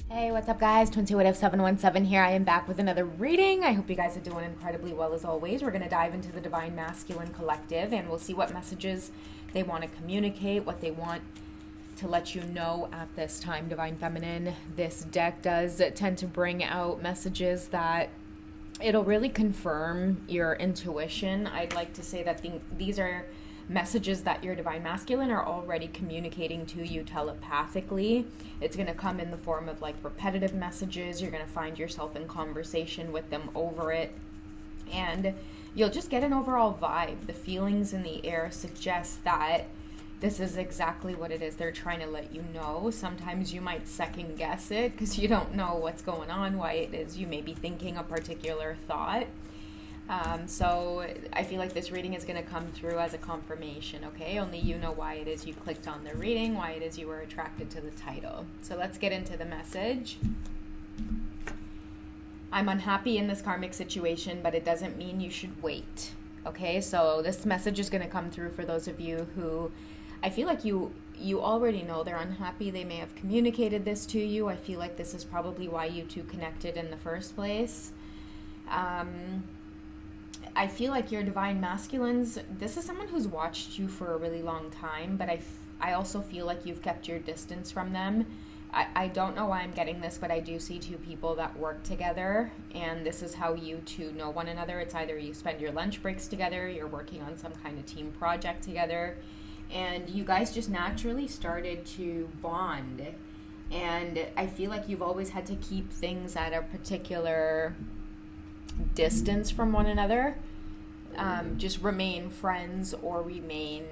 Hey, what's up, guys? Twintuitive 717 here. I am back with another reading. I hope you guys are doing incredibly well as always. We're going to dive into the Divine Masculine Collective and we'll see what messages they want to communicate, what they want to let you know at this time, Divine Feminine. This deck does tend to bring out messages that it'll really confirm your intuition. I'd like to say that these are messages that your Divine Masculine are already communicating to you telepathically. It's going to come in the form of like repetitive messages. You're going to find yourself in conversation with them over it, and you'll just get an overall vibe. The feelings in the air suggest that this is exactly what it is they're trying to let you know. Sometimes you might second guess it because you don't know what's going on, why it is you may be thinking a particular thought. So I feel like this reading is going to come through as a confirmation, okay? Only you know why it is you clicked on the reading, why it is you were attracted to the title. So let's get into the message. I'm unhappy in this karmic situation, but it doesn't mean you should wait, okay? So this message is going to come through for those of you who I feel like you already know they're unhappy. They may have communicated this to you. I feel like this is probably why you two connected in the first place. I feel like your Divine Masculines, this is someone who's watched you for a really long time, but I also feel like you've kept your distance from them. I don't know why I'm getting this, but I do see two people that work together, and this is how you two know one another. It's either you spend your lunch breaks together, you're working on some kind of team project together, and you guys just naturally started to bond. And I feel like you've always had to keep things at a particular distance from one another, just remain friends or remain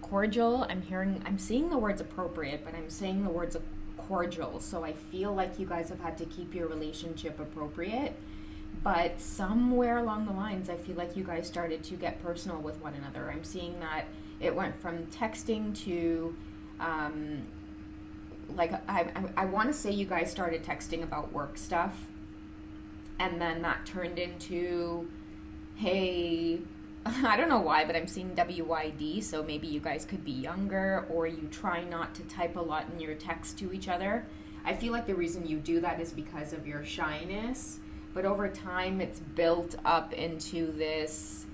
cordial. I'm seeing the words appropriate, but I'm saying the words cordial. So I feel like you guys have had to keep your relationship appropriate, but somewhere along the lines, I feel like you guys started to get personal with one another. I'm seeing that it went from texting to I want to say you guys started texting about work stuff. And then that turned into, hey, I don't know why, but I'm seeing WYD, so maybe you guys could be younger, or you try not to type a lot in your text to each other. I feel like the reason you do that is because of your shyness, but over time it's built up into this,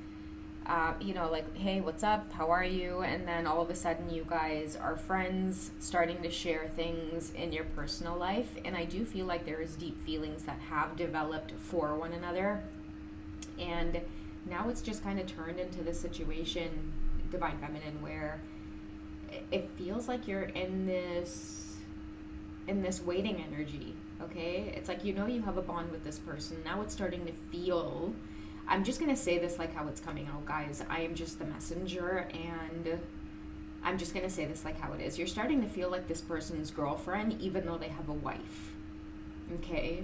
like, hey, what's up? How are you? And then all of a sudden you guys are friends, starting to share things in your personal life. And I do feel like there is deep feelings that have developed for one another. And now it's just kind of turned into this situation, Divine Feminine, where it feels like you're in this waiting energy, okay? It's like, you have a bond with this person. Now it's starting to feel, I'm just going to say this like how it's coming out, guys. I am just the messenger, and I'm just going to say this like how it is. You're starting to feel like this person's girlfriend, even though they have a wife, okay?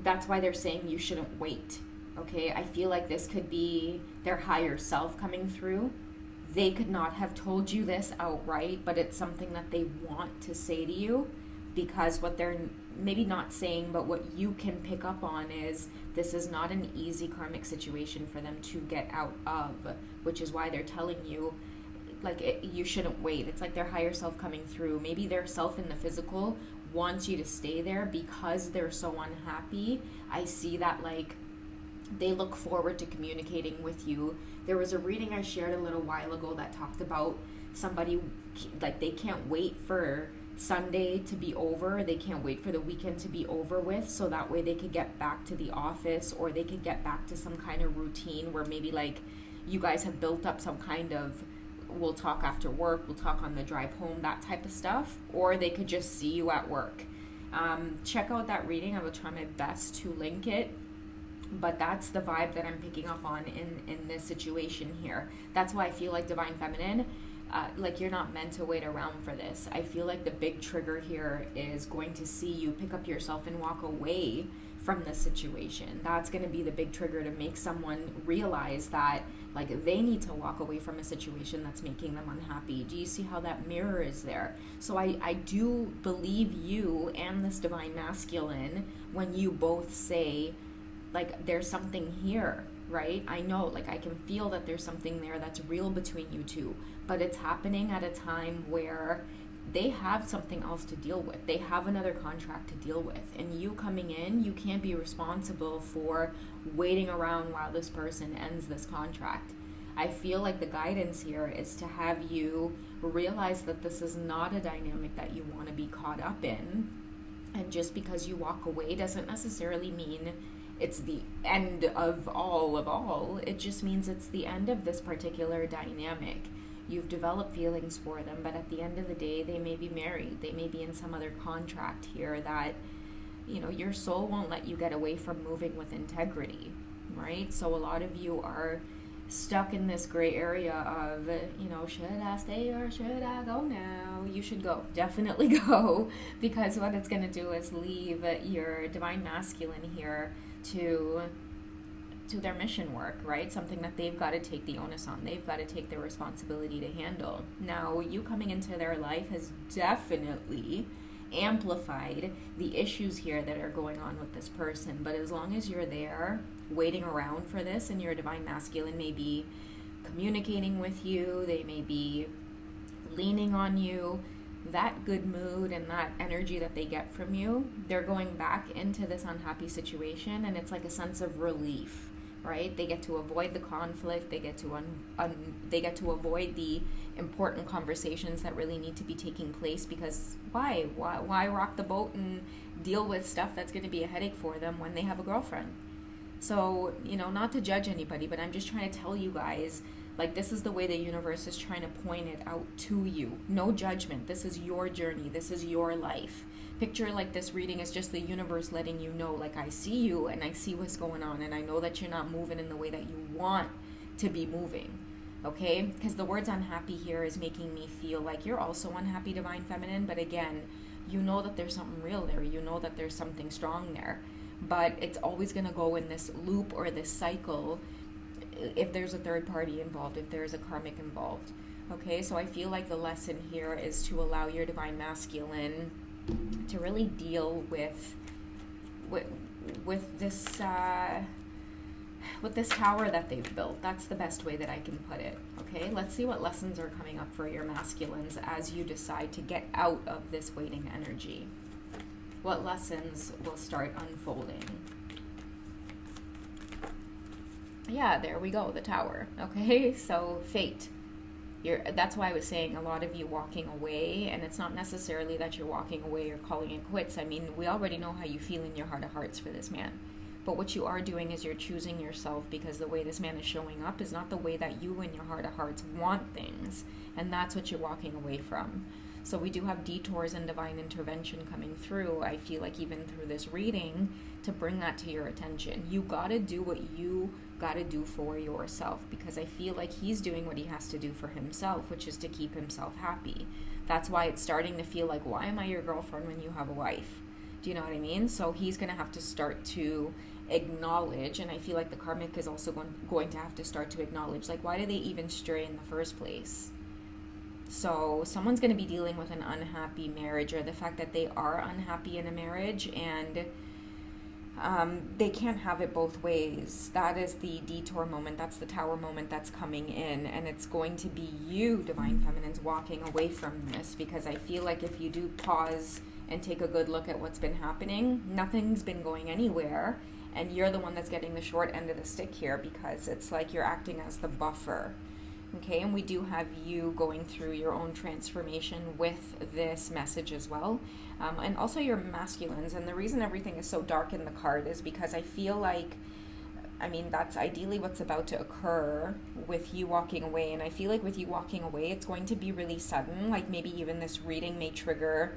That's why they're saying you shouldn't wait, okay? I feel like this could be their higher self coming through. They could not have told you this outright, but it's something that they want to say to you, because what they're maybe not saying, but what you can pick up on is this is not an easy karmic situation for them to get out of, which is why they're telling you, you shouldn't wait. It's like their higher self coming through. Maybe their self in the physical wants you to stay there because they're so unhappy. I see that, they look forward to communicating with you. There was a reading I shared a little while ago that talked about somebody, they can't wait for Sunday to be over. They can't wait for the weekend to be over with, so that way they could get back to the office, or they could get back to some kind of routine where maybe you guys have built up some kind of, we'll talk after work, we'll talk on the drive home, that type of stuff, or they could just see you at work. Check out that reading. I will try my best to link it, but that's the vibe that I'm picking up on in this situation here. That's why I feel like Divine Feminine, you're not meant to wait around for this. I feel like the big trigger here is going to see you pick up yourself and walk away from this situation. That's going to be the big trigger to make someone realize that they need to walk away from a situation that's making them unhappy. Do you see how that mirror is there? So I do believe you and this Divine Masculine when you both say, there's something here. right? I know, like, I can feel that there's something there that's real between you two, but it's happening at a time where they have something else to deal with. They have another contract to deal with. And you coming in, you can't be responsible for waiting around while this person ends this contract. I feel like the guidance here is to have you realize that this is not a dynamic that you want to be caught up in. And just because you walk away doesn't necessarily mean it's the end of all. It just means it's the end of this particular dynamic. You've developed feelings for them, but at the end of the day, they may be married. They may be in some other contract here that, you know, your soul won't let you get away from moving with integrity, right? So a lot of you are stuck in this gray area of, you know, should I stay or should I go now? You should go. Definitely go, because what it's going to do is leave your divine masculine here to their mission work, right? Something that they've got to take the onus on. They've got to take the responsibility to handle. Now, you coming into their life has definitely amplified the issues here that are going on with this person. But as long as you're there waiting around for this, and your divine masculine may be communicating with you, they may be leaning on you, that good mood and that energy that they get from you, they're going back into this unhappy situation, and it's like a sense of relief, right? They get to avoid the conflict. They get to they get to avoid the important conversations that really need to be taking place, because why rock the boat and deal with stuff that's going to be a headache for them when they have a girlfriend? So, you know, not to judge anybody, but I'm just trying to tell you guys, like, this is the way the universe is trying to point it out to you. No judgment. This is your journey. This is your life. Picture like this reading is just the universe letting you know, like, I see you and I see what's going on, and I know that you're not moving in the way that you want to be moving, okay? Because the words unhappy here is making me feel like you're also unhappy, Divine Feminine, but again, you know that there's something real there. You know that there's something strong there, but it's always going to go in this loop or this cycle if there's a third party involved, if there's a karmic involved, okay? So I feel like the lesson here is to allow your divine masculine to really deal with this tower that they've built. That's the best way that I can put it, okay? Let's see what lessons are coming up for your masculines as you decide to get out of this waiting energy. What lessons will start unfolding? Yeah, there we go, the tower, okay? So fate. That's why I was saying a lot of you walking away, and it's not necessarily that you're walking away or calling it quits. I mean, we already know how you feel in your heart of hearts for this man. But what you are doing is you're choosing yourself, because the way this man is showing up is not the way that you in your heart of hearts want things. And that's what you're walking away from. So we do have detours and divine intervention coming through, I feel like, even through this reading, to bring that to your attention. You gotta do what you gotta do for yourself, because I feel like he's doing what he has to do for himself, which is to keep himself happy. That's why it's starting to feel like, why am I your girlfriend when you have a wife? Do you know what I mean? So he's gonna have to start to acknowledge, and I feel like the karmic is also going to have to start to acknowledge, like, why did they even stray in the first place? So someone's going to be dealing with an unhappy marriage, or the fact that they are unhappy in a marriage, and they can't have it both ways. That is the detour moment. That's the tower moment that's coming in, and it's going to be you, Divine Feminines, walking away from this, because I feel like if you do pause and take a good look at what's been happening, nothing's been going anywhere, and you're the one that's getting the short end of the stick here, because it's like you're acting as the buffer. Okay, and we do have you going through your own transformation with this message as well. And also your masculines. And the reason everything is so dark in the card is because I feel like, I mean, that's ideally what's about to occur with you walking away. And I feel like with you walking away, it's going to be really sudden. Like maybe even this reading may trigger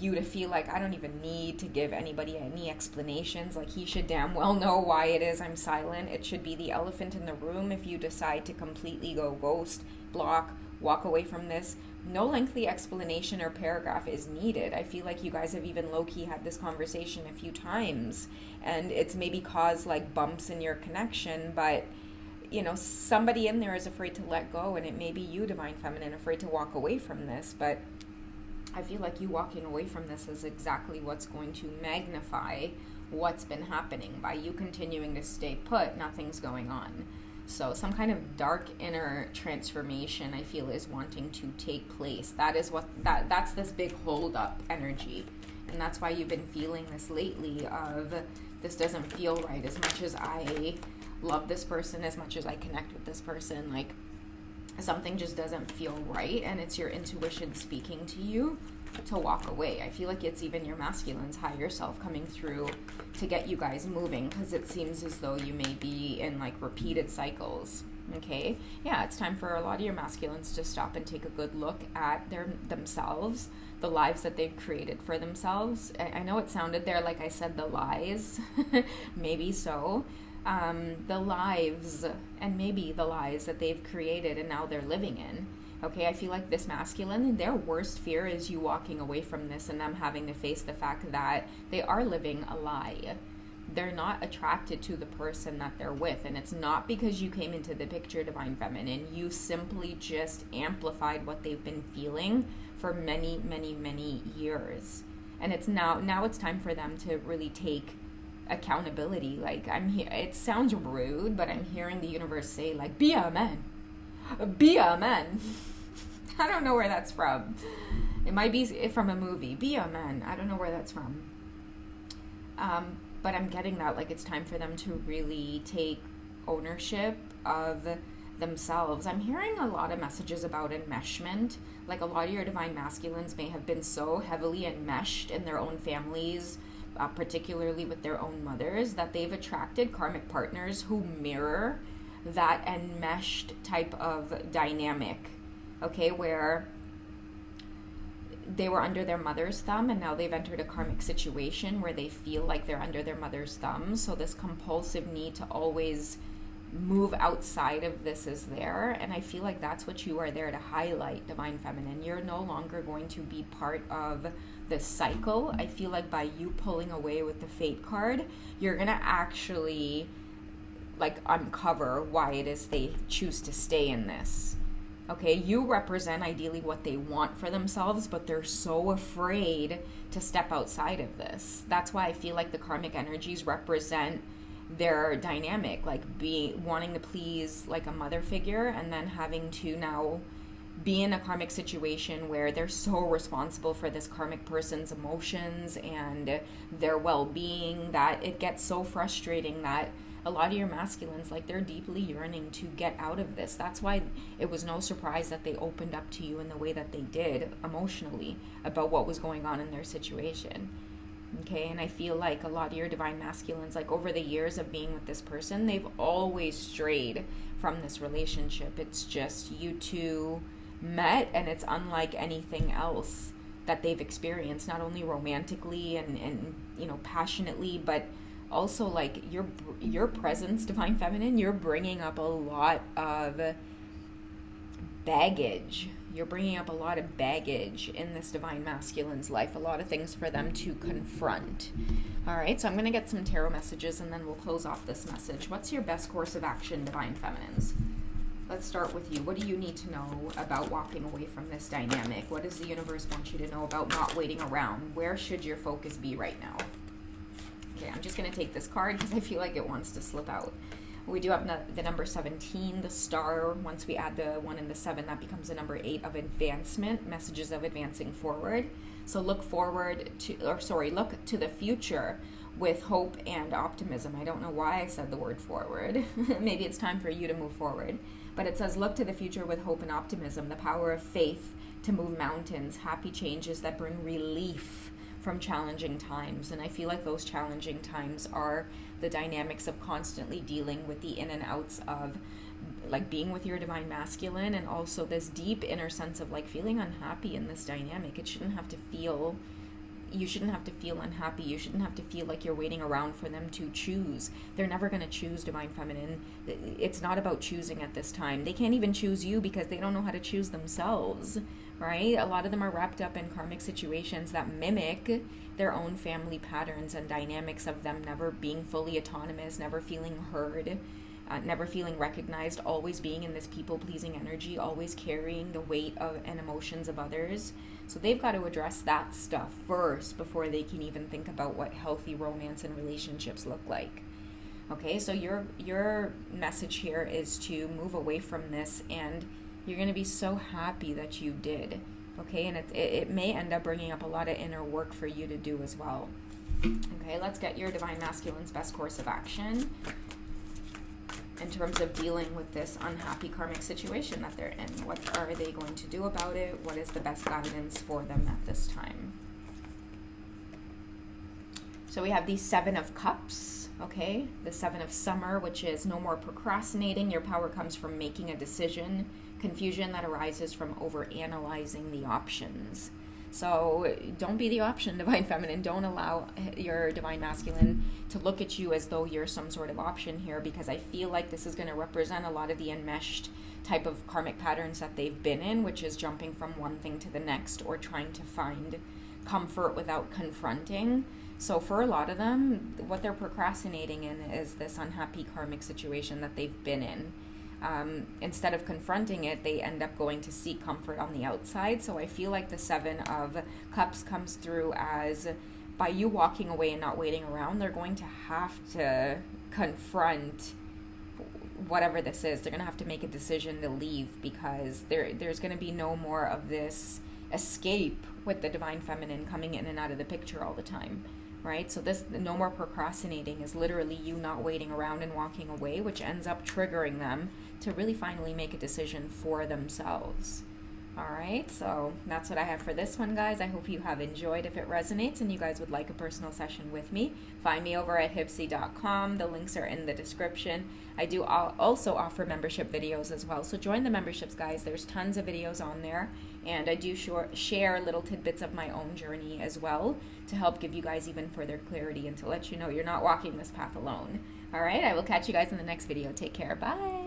you to feel like, I don't even need to give anybody any explanations. Like, he should damn well know why it is I'm silent. It should be the elephant in the room if you decide to completely go ghost, block, walk away from this. No lengthy explanation or paragraph is needed. I feel like you guys have even low-key had this conversation a few times, and it's maybe caused like bumps in your connection, but you know, somebody in there is afraid to let go, and it may be you, Divine Feminine, afraid to walk away from this. But I feel like you walking away from this is exactly what's going to magnify what's been happening. By you continuing to stay put, nothing's going on. So some kind of dark inner transformation, I feel, is wanting to take place. That's this big hold up energy. And that's why you've been feeling this lately of, this doesn't feel right. As much as I love this person, as much as I connect with this person, like, something just doesn't feel right, and it's your intuition speaking to you to walk away. I feel like it's even your masculine's higher self coming through to get you guys moving, because it seems as though you may be in like repeated cycles. Okay, yeah, it's time for a lot of your masculines to stop and take a good look at themselves, the lives that they've created for themselves. I know it sounded there like I said the lies, maybe so. The lives and maybe the lies that they've created and now they're living in. Okay, I feel like this masculine, their worst fear is you walking away from this and them having to face the fact that they are living a lie. They're not attracted to the person that they're with, and it's not because you came into the picture, Divine Feminine. You simply just amplified what they've been feeling for many, many, many years. And it's now it's time for them to really take accountability. Like, it sounds rude, but I'm hearing the universe say, like, be a man. Be a man. I don't know where that's from. It might be from a movie. Be a man. I don't know where that's from. But I'm getting that, like, it's time for them to really take ownership of themselves. I'm hearing a lot of messages about enmeshment. Like, a lot of your divine masculines may have been so heavily enmeshed in their own families, particularly with their own mothers, that they've attracted karmic partners who mirror that enmeshed type of dynamic. Okay, where they were under their mother's thumb and now they've entered a karmic situation where they feel like they're under their mother's thumb. So this compulsive need to always move outside of this is there. And I feel like that's what you are there to highlight, Divine Feminine. You're no longer going to be part of this cycle. I feel like by you pulling away with the Fate card, you're going to actually like uncover why it is they choose to stay in this. Okay, you represent ideally what they want for themselves, but they're so afraid to step outside of this. That's why I feel like the karmic energies represent their dynamic, like wanting to please like a mother figure, and then having to now be in a karmic situation where they're so responsible for this karmic person's emotions and their well-being that it gets so frustrating that a lot of your masculines, like, they're deeply yearning to get out of this. That's why it was no surprise that they opened up to you in the way that they did emotionally about what was going on in their situation. Okay, and I feel like a lot of your divine masculines, like, over the years of being with this person, they've always strayed from this relationship. It's just you two met, and it's unlike anything else that they've experienced, not only romantically and you know, passionately, but also, like, your presence, Divine Feminine, you're bringing up a lot of baggage. You're bringing up a lot of baggage in this Divine Masculine's life, a lot of things for them to confront. All right, so I'm going to get some tarot messages, and then we'll close off this message. What's your best course of action, Divine Feminines? Let's start with you. What do you need to know about walking away from this dynamic? What does the universe want you to know about not waiting around? Where should your focus be right now? Okay, I'm just going to take this card because I feel like it wants to slip out. We do have the number 17, the star. Once we add the 1 and the 7, that becomes the number 8 of advancement, messages of advancing forward. So look to the future with hope and optimism. I don't know why I said the word forward. Maybe it's time for you to move forward. But it says, look to the future with hope and optimism, the power of faith to move mountains, happy changes that bring relief from challenging times. And I feel like those challenging times are the dynamics of constantly dealing with the in and outs of, like, being with your divine masculine, and also this deep inner sense of, like, feeling unhappy in this dynamic. You shouldn't have to feel unhappy. You shouldn't have to feel like you're waiting around for them to choose. They're never going to choose, Divine Feminine. It's not about choosing at this time. They can't even choose you because they don't know how to choose themselves, right? A lot of them are wrapped up in karmic situations that mimic their own family patterns and dynamics of them never being fully autonomous, never feeling heard, never feeling recognized, always being in this people-pleasing energy, always carrying the weight of and emotions of others. So they've got to address that stuff first before they can even think about what healthy romance and relationships look like. Okay, so your message here is to move away from this, and you're going to be so happy that you did. Okay, and it may end up bringing up a lot of inner work for you to do as well. Okay, let's get your Divine Masculine's best course of action in terms of dealing with this unhappy karmic situation that they're in. What are they going to do about it? What is the best guidance for them at this time? So we have the Seven of Cups, okay? The Seven of Summer, which is no more procrastinating. Your power comes from making a decision. Confusion that arises from overanalyzing the options. So don't be the option, Divine Feminine. Don't allow your Divine Masculine to look at you as though you're some sort of option here, because I feel like this is going to represent a lot of the enmeshed type of karmic patterns that they've been in, which is jumping from one thing to the next or trying to find comfort without confronting. So for a lot of them, what they're procrastinating in is this unhappy karmic situation that they've been in. Instead of confronting it, they end up going to seek comfort on the outside. So I feel like the Seven of Cups comes through as, by you walking away and not waiting around, they're going to have to confront whatever this is. They're going to have to make a decision to leave, because there's going to be no more of this escape with the Divine Feminine coming in and out of the picture all the time. Right? So this no more procrastinating is literally you not waiting around and walking away, which ends up triggering them to really finally make a decision for themselves. All right, so that's what I have for this one, guys. I hope you have enjoyed. If it resonates and you guys would like a personal session with me, find me over at hipsy.com. The links are in the description. I do also offer membership videos as well, so join the memberships, guys. There's tons of videos on there, and I do share little tidbits of my own journey as well to help give you guys even further clarity and to let you know you're not walking this path alone. All right, I will catch you guys in the next video. Take care. Bye.